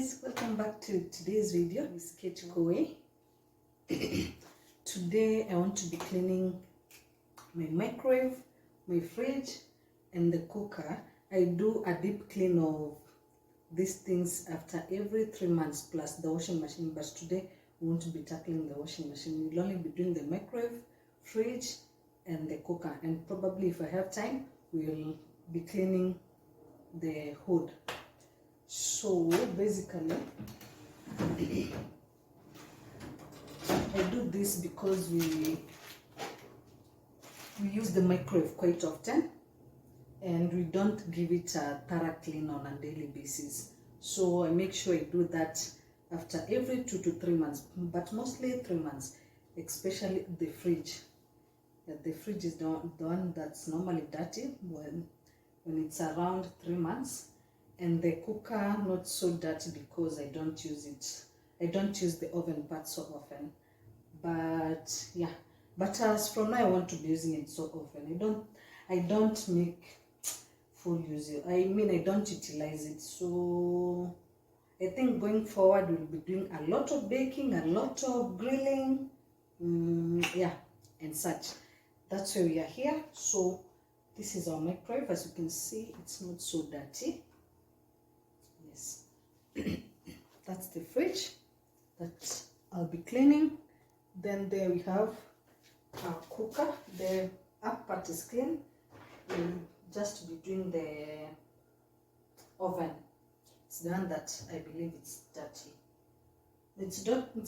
guys, welcome back to today's video with Kate Koe. Today I want to be cleaning my microwave, my fridge and the cooker. I do a deep clean of these things after every 3 months plus the washing machine, but today we won't be tackling the washing machine. We'll only be doing the microwave, fridge and the cooker, and probably if I have time we'll be cleaning the hood. So basically I do this because we use the microwave quite often and we don't give it a thorough clean on a daily basis. So I make sure I do that after every 2 to 3 months, but mostly 3 months, especially the fridge. The fridge is the one that's normally dirty when it's around 3 months. And the cooker not so dirty because I don't use it. I don't use the oven part so often. But yeah, but as from now I want to be using it so often. I don't make full use. I mean, I don't utilize it. So I think going forward we'll be doing a lot of baking, a lot of grilling, yeah, and such. That's why we are here. So this is our microwave. As you can see, it's not so dirty. Yes. That's the fridge that I'll be cleaning. Then there we have our cooker. The up part is clean. We'll just be doing the oven. It's the one that I believe it's dirty. It's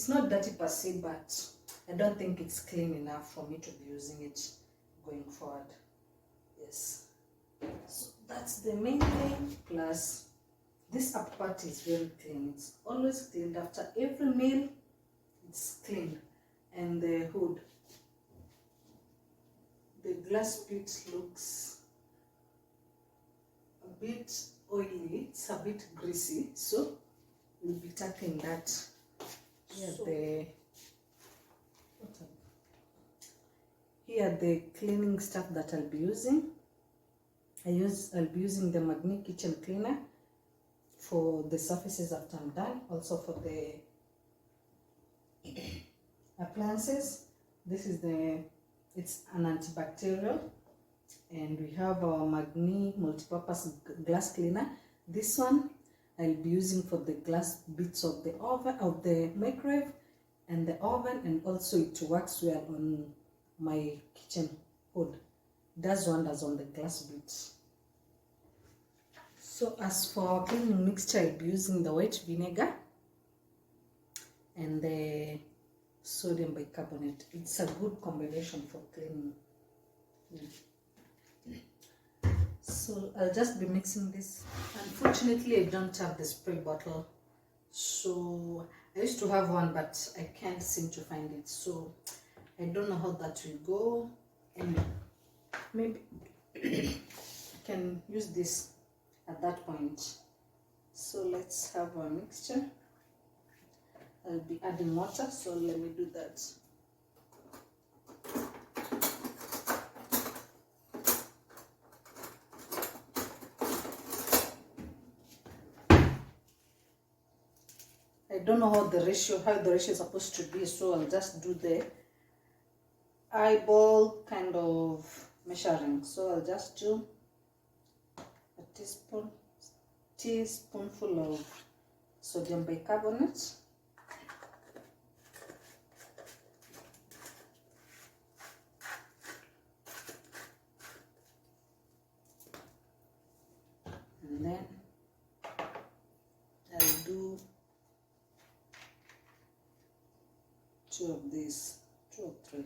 not dirty per se, but I don't think it's clean enough for me to be using it going forward. Yes. So that's the main thing. Plus this upper part is very clean. It's always cleaned after every meal. It's cleaned. And the hood, the glass bit looks a bit oily. It's a bit greasy, so we'll be tackling that. Here the cleaning stuff that I'll be using. I'll be using the Magni kitchen cleaner for the surfaces after I'm done, also for the appliances. This is it's an antibacterial, and we have our Magni multipurpose glass cleaner. This one I'll be using for the glass bits of the oven, of the microwave and the oven, and also it works well on my kitchen hood. Does wonders on the glass bits. So as for cleaning mixture, I'll be using the white vinegar and the sodium bicarbonate. It's a good combination for cleaning. So I'll just be mixing this. Unfortunately, I don't have the spray bottle. So I used to have one, but I can't seem to find it. So I don't know how that will go. And maybe I can use this at that point. So let's have our mixture. I'll be adding water, so let me do that. I don't know how the ratio is supposed to be, so I'll just do the eyeball kind of measuring. So I'll just do a teaspoonful of sodium bicarbonate, and then I'll do 2 of these, 2 or 3.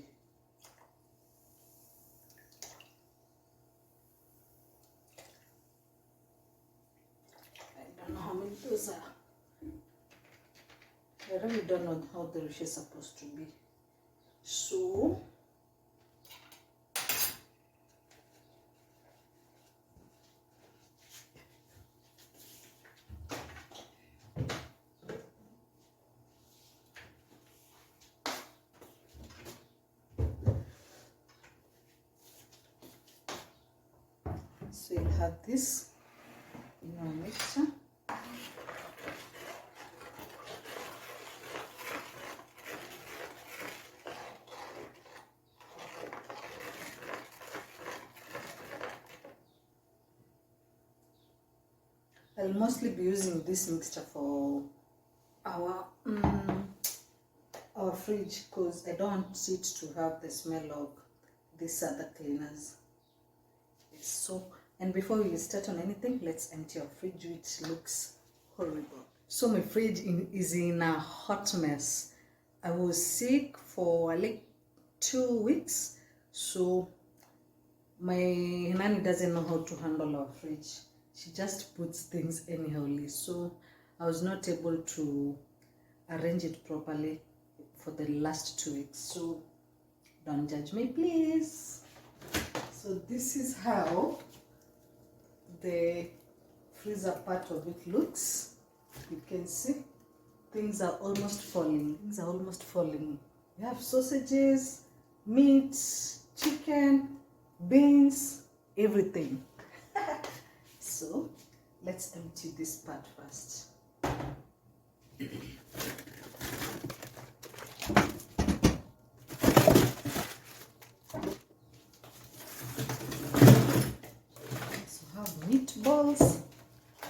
I don't know how many those are. I really don't know how the ratio is supposed to be. So you'll have this in our mixture. I'll mostly be using this mixture for our fridge, because I don't want it to have the smell of these other cleaners. So, and before we start on anything, let's empty our fridge, which looks horrible. So my fridge is in a hot mess. I was sick for like 2 weeks, so my nanny doesn't know how to handle our fridge. She just puts things anyhowly, so I was not able to arrange it properly for the last 2 weeks. So don't judge me, please. So this is how the freezer part of it looks. You can see things are almost falling. We have sausages, meat, chicken, beans, everything. So let's empty this part first. So have meatballs,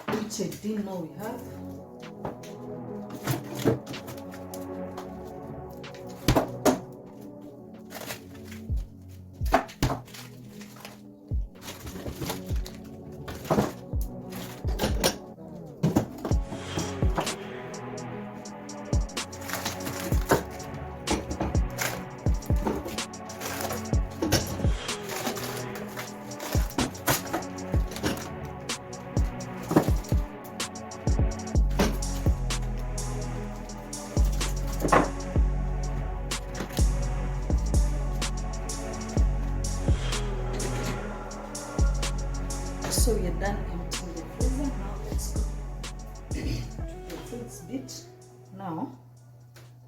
which I didn't know we have. So we're done emptying the freezer. Now let's go to the fruits bit. Now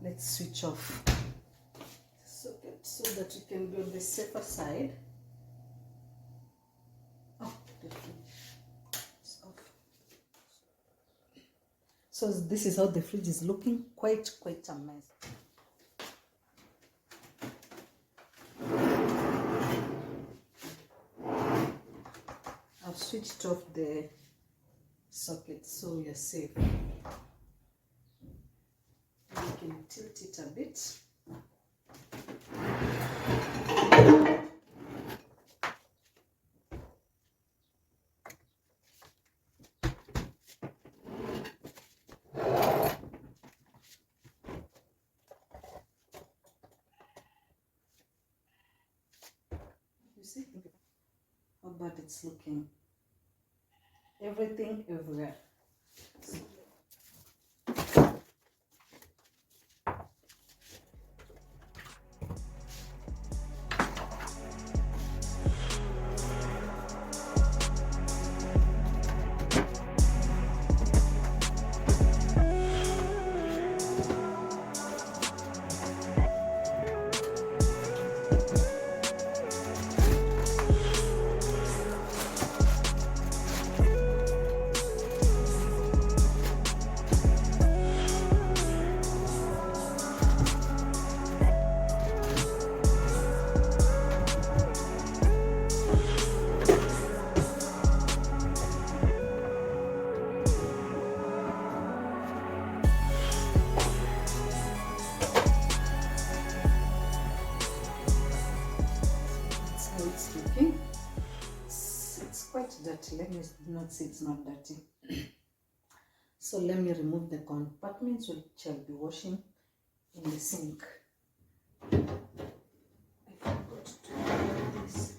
let's switch off the socket so that we can be on the safer side. Oh, the fridge is off. So this is how the fridge is looking. Quite a mess. I've switched off the socket so we are safe. We can tilt it a bit. You see how bad it's looking. Everything everywhere. Quite dirty. Let me not say it's not dirty. So let me remove the compartments which I'll be washing in the sink. I forgot to do this.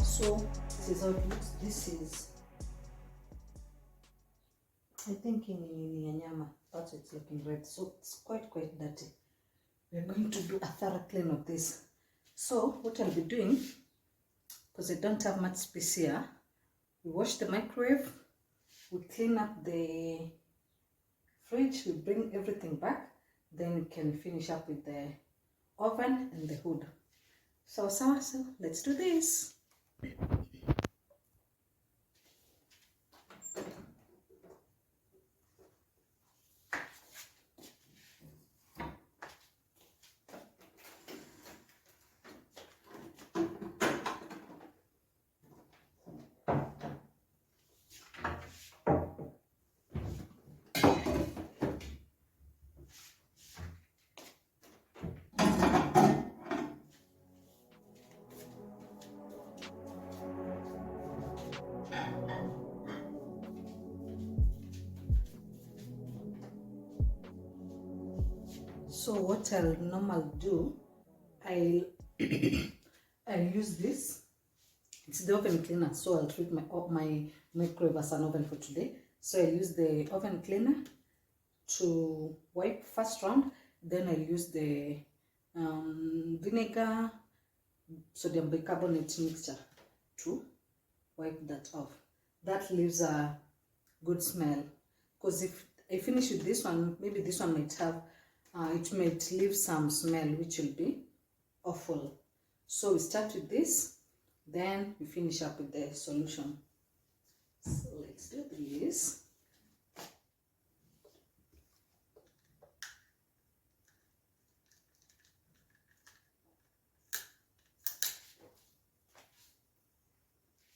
So this is how it looks. This is, I think, in Nyama. That's why it's looking red. So it's quite dirty. We're going to do a thorough clean of this. So what I'll be doing, because I don't have much space here, we wash the microwave, we clean up the fridge, we bring everything back, then we can finish up with the oven and the hood. So let's do this. So what I'll normally do, I'll use this. It's the oven cleaner, so I'll treat my microwave as an oven for today. So I'll use the oven cleaner to wipe first round, then I'll use the vinegar, sodium bicarbonate mixture to wipe that off. That leaves a good smell, because if I finish with this one, maybe this one might have it might leave some smell which will be awful. So we start with this, then we finish up with the solution. So let's do this.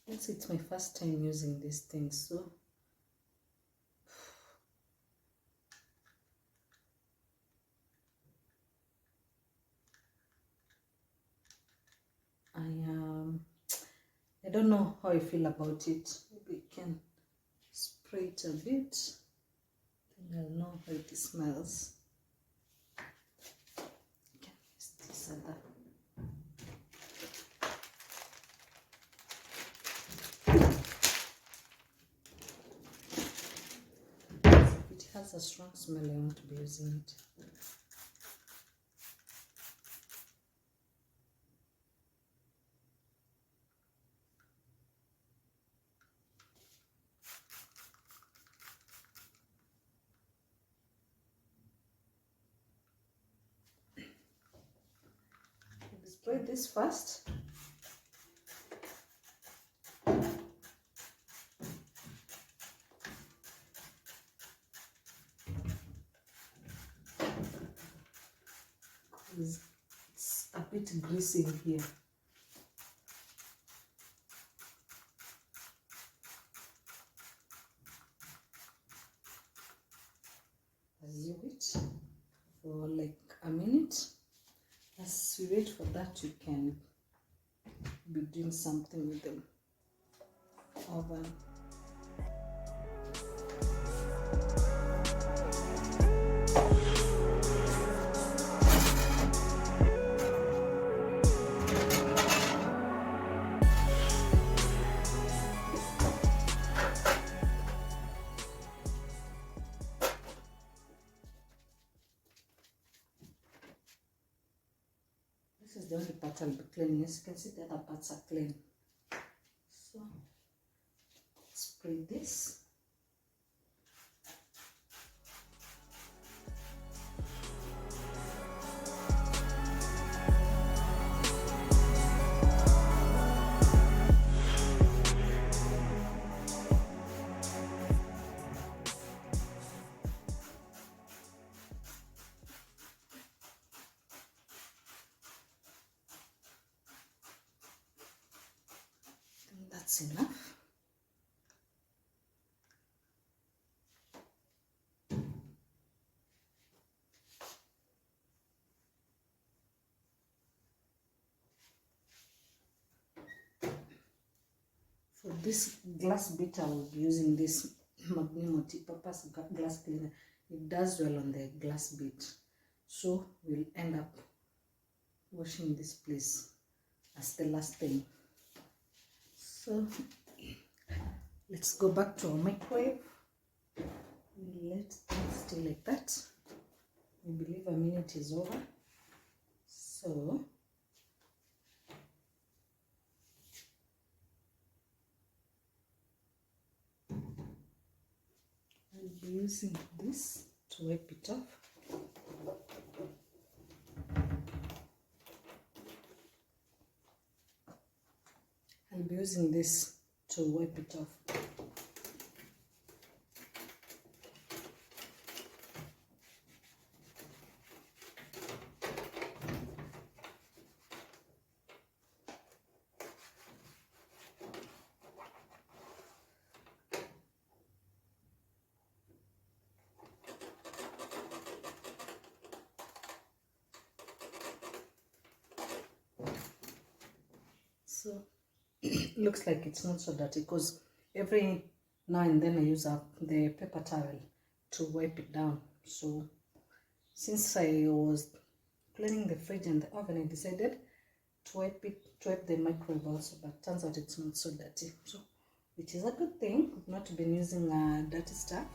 It's my first time using this thing, so I don't know how I feel about it. Maybe I can spray it a bit, then I'll know how it smells. Okay, this other. If it has a strong smell, I want to be using it. Spray this first. It's a bit greasy in here. Leave it for like a minute. As we wait for that, you can be doing something with the oven. This is the only part I'll be cleaning. As you can see, the other parts are clean. So, spray this. That's enough. For this glass bit, I will be using this Magnum multi-purpose glass cleaner. It does well on the glass bit, so we'll end up washing this place as the last thing. So let's go back to our microwave. Let it stay like that. I believe a minute is over. So I'll be using this to wipe it off. I'll be using this to wipe it off. So looks like it's not so dirty because every now and then I use up the paper towel to wipe it down. So since I was cleaning the fridge and the oven, I decided to wipe the microwave also, but turns out it's not so dirty, so which is a good thing. I've not been using dirty stuff.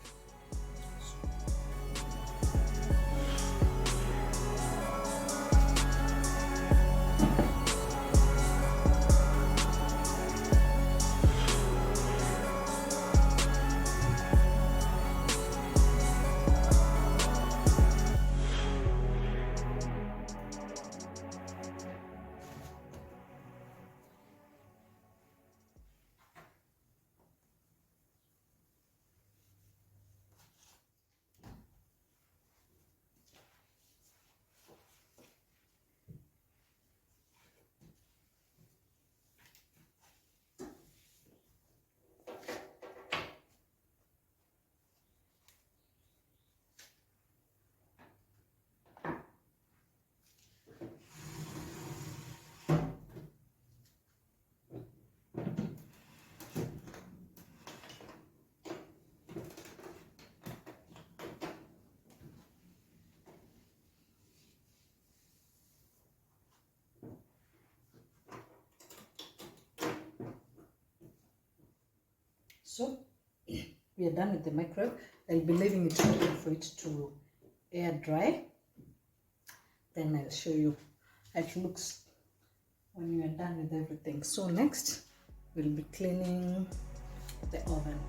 So we are done with the microwave. I'll be leaving it open for it to air dry. Then I'll show you how it looks when you are done with everything. So next we'll be cleaning the oven.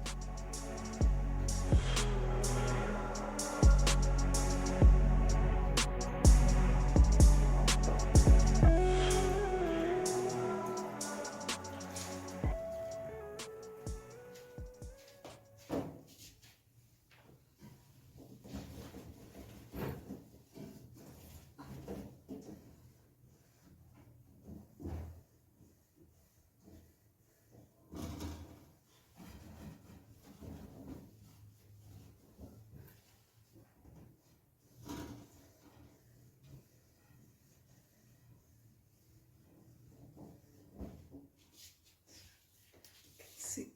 See,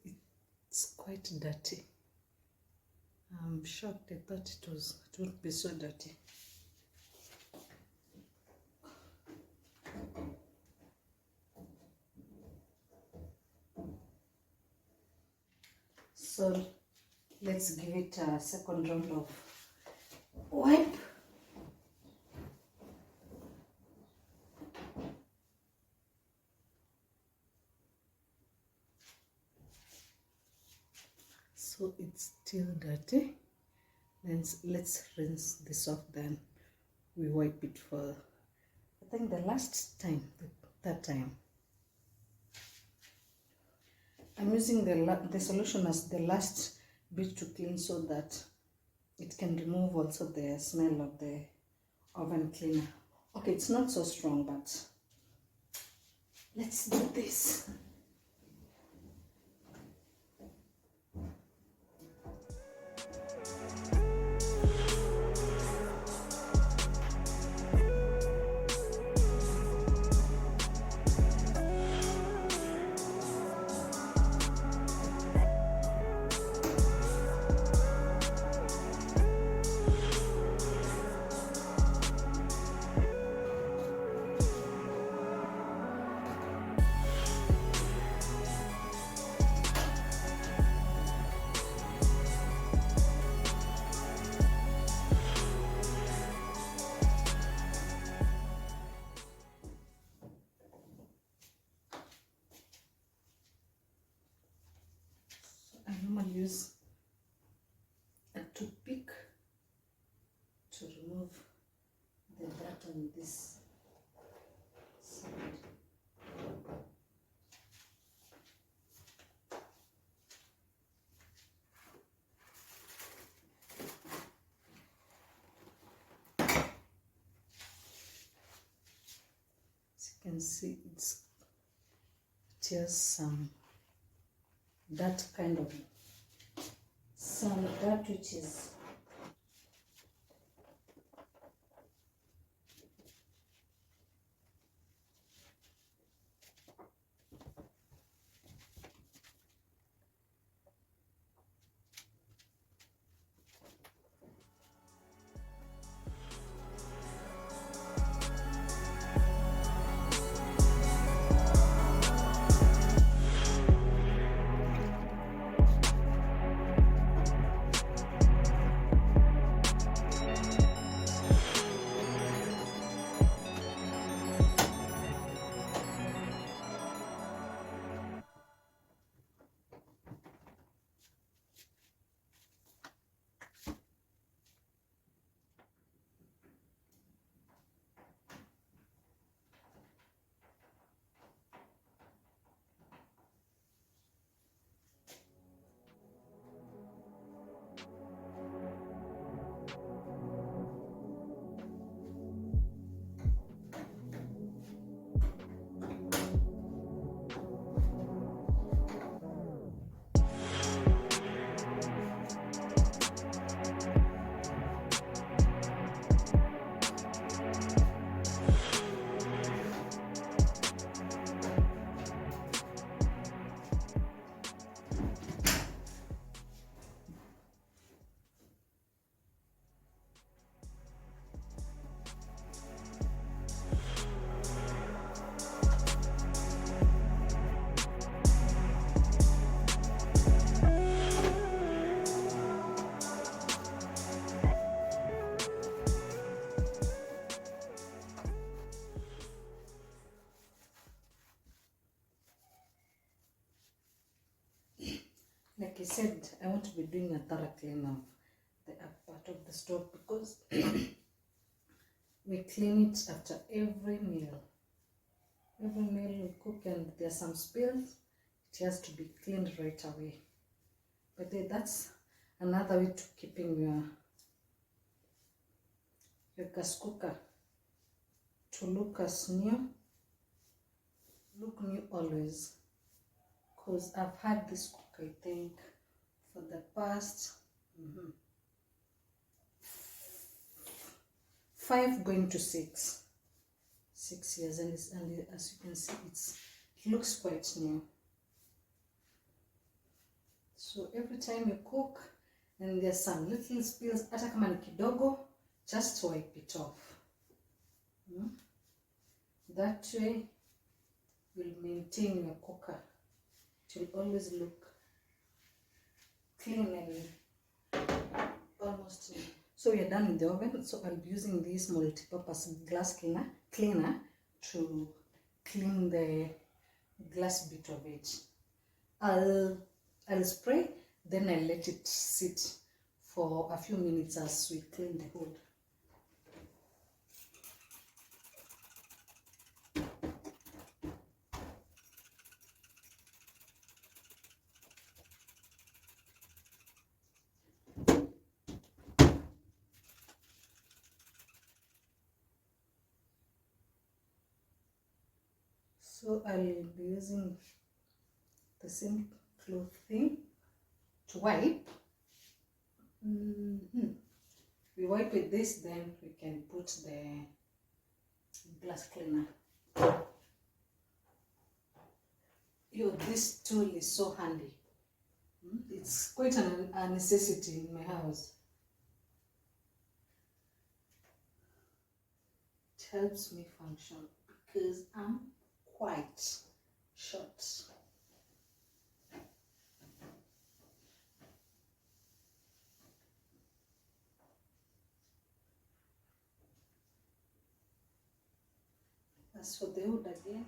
it's quite dirty. I'm shocked. I thought it wouldn't be so dirty. So let's give it a second round of wipe. So it's still dirty. Then let's rinse this off, then we wipe it for, I think, the last time, the third time. I'm using the solution as the last bit to clean so that it can remove also the smell of the oven cleaner. Okay, it's not so strong, but let's do this. on this side. As you can see, it's just that kind of that which is like I said, I want to be doing a thorough clean of the upper part of the stove because we clean it after every meal. Every meal we cook and there's some spills, it has to be cleaned right away. But that's another way to keeping your gas cooker to look as new, look new always. Because I've had this cooker, I think, for the past 5 going to 6 years, and as you can see, it looks quite new. So every time you cook and there's some little spills, hata kama ni kidogo, just wipe it off. That way will maintain your cooker. It will always look clean and almost new. So we are done with the oven. So I'll be using this multi-purpose glass cleaner to clean the glass bit of it. I'll spray, then I'll let it sit for a few minutes as we clean the hood. So I'll be using the same cloth thing to wipe. We wipe with this, then we can put the glass cleaner. This tool is so handy. It's quite a necessity in my house. It helps me function because I'm quite short. As for the hood again,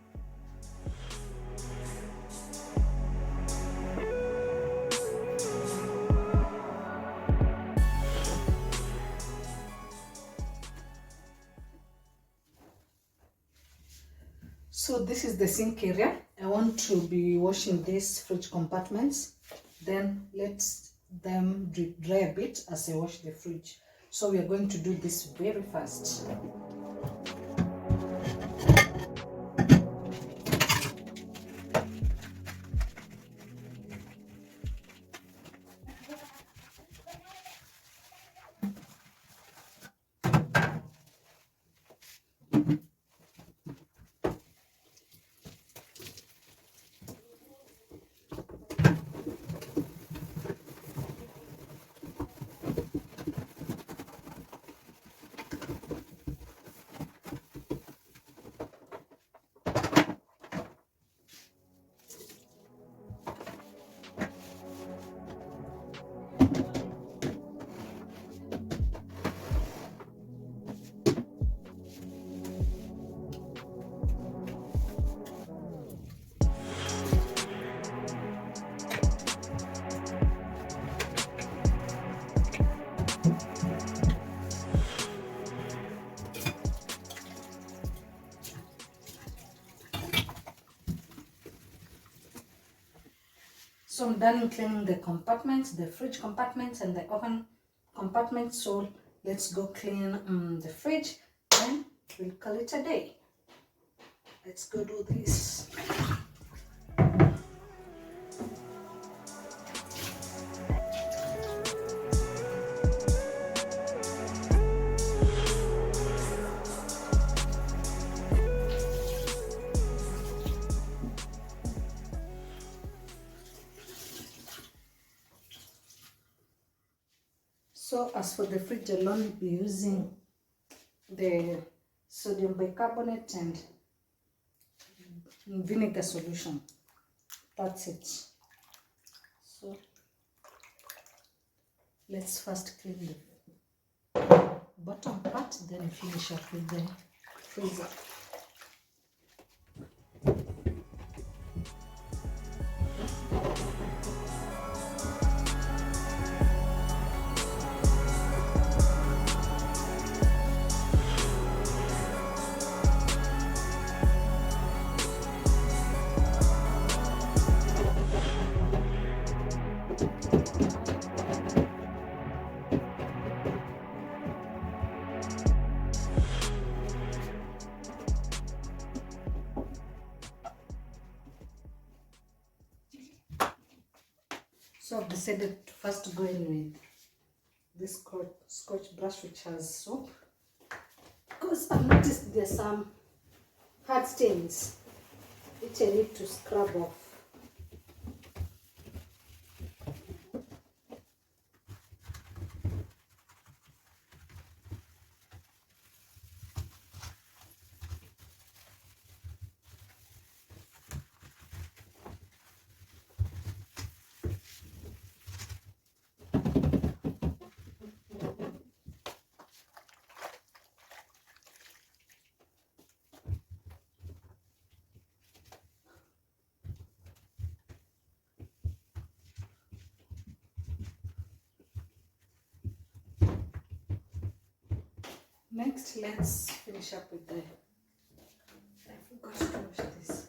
So this is the sink area. I want to be washing these fridge compartments. Then let them dry a bit as I wash the fridge. So we are going to do this very fast. So I'm done cleaning the compartments, the fridge compartments and the oven compartments. So let's go clean the fridge and we'll call it a day. Let's go do this. So as for the fridge, I'll only be using the sodium bicarbonate and vinegar solution. That's it. So let's first clean the bottom part, then finish up with the freezer. So I've decided to first go in with this scotch brush which has soap, because I've noticed there's some hard stains which I need to scrub off. Next, let's finish up with the, I forgot to wash this.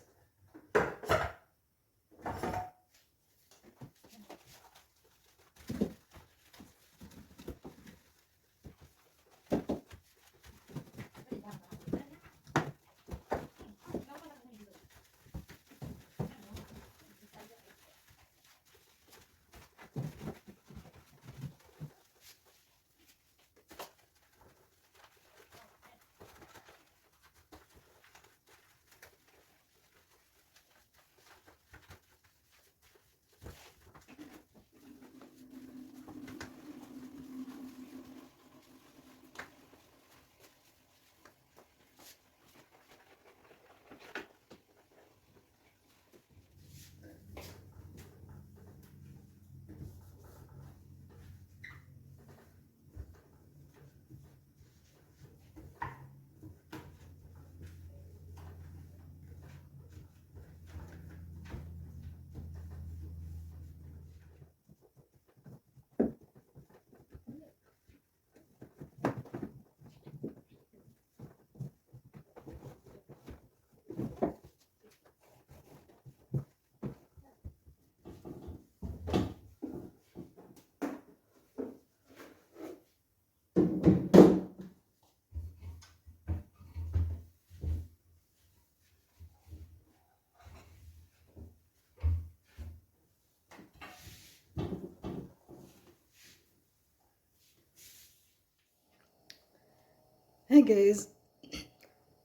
Hi guys,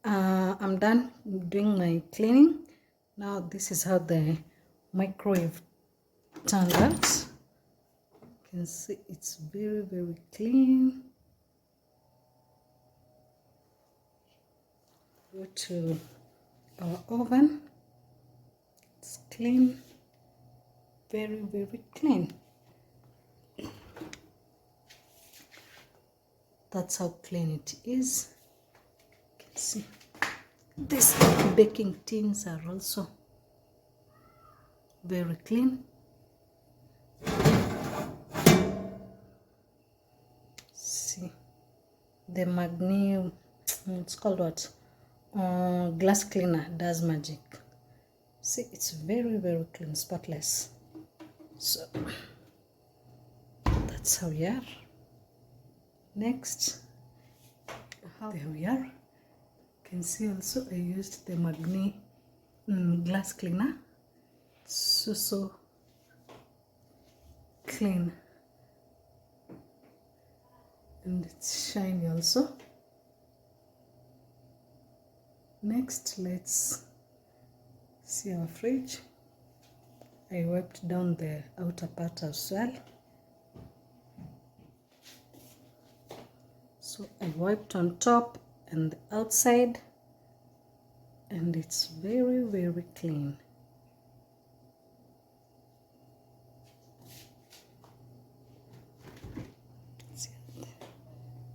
I'm done doing my cleaning. Now this is how the microwave turned out. You can see it's very clean. Go to our oven. It's clean, very clean. That's how clean it is. You can see these baking tins are also very clean. See the magnesium, it's called what? Glass cleaner does magic. See, it's very clean, spotless. So that's how we are. Next, there we are. You can see also I used the magnesium glass cleaner. So clean, and it's shiny also. Next, let's see our fridge. I wiped down the outer part as well. So I wiped on top and the outside, and it's very clean.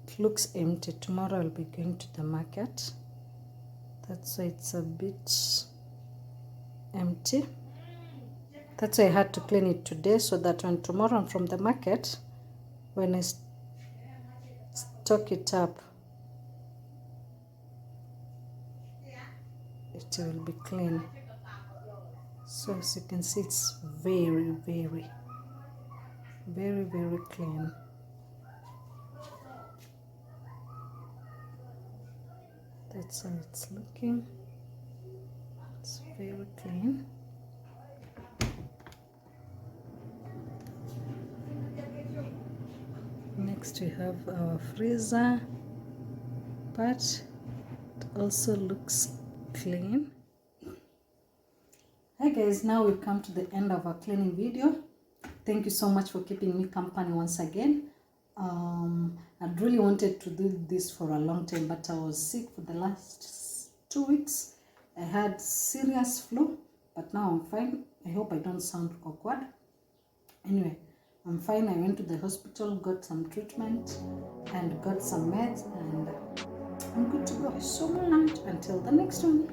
It looks empty. Tomorrow I'll be going to the market. That's why it's a bit empty. That's why I had to clean it today, so that when tomorrow I'm from the market, when I stock it up, it will be clean. So as you can see, it's very clean. That's how it's looking. It's very clean. Next we have our freezer part. It also looks clean. Hi guys, now we've come to the end of our cleaning video. Thank you so much for keeping me company once again. I'd really wanted to do this for a long time, but I was sick for the last 2 weeks. I had serious flu, but now I'm fine. I hope I don't sound awkward. Anyway, I'm fine. I went to the hospital, got some treatment, and got some meds, and I'm good to go. So much until the next one.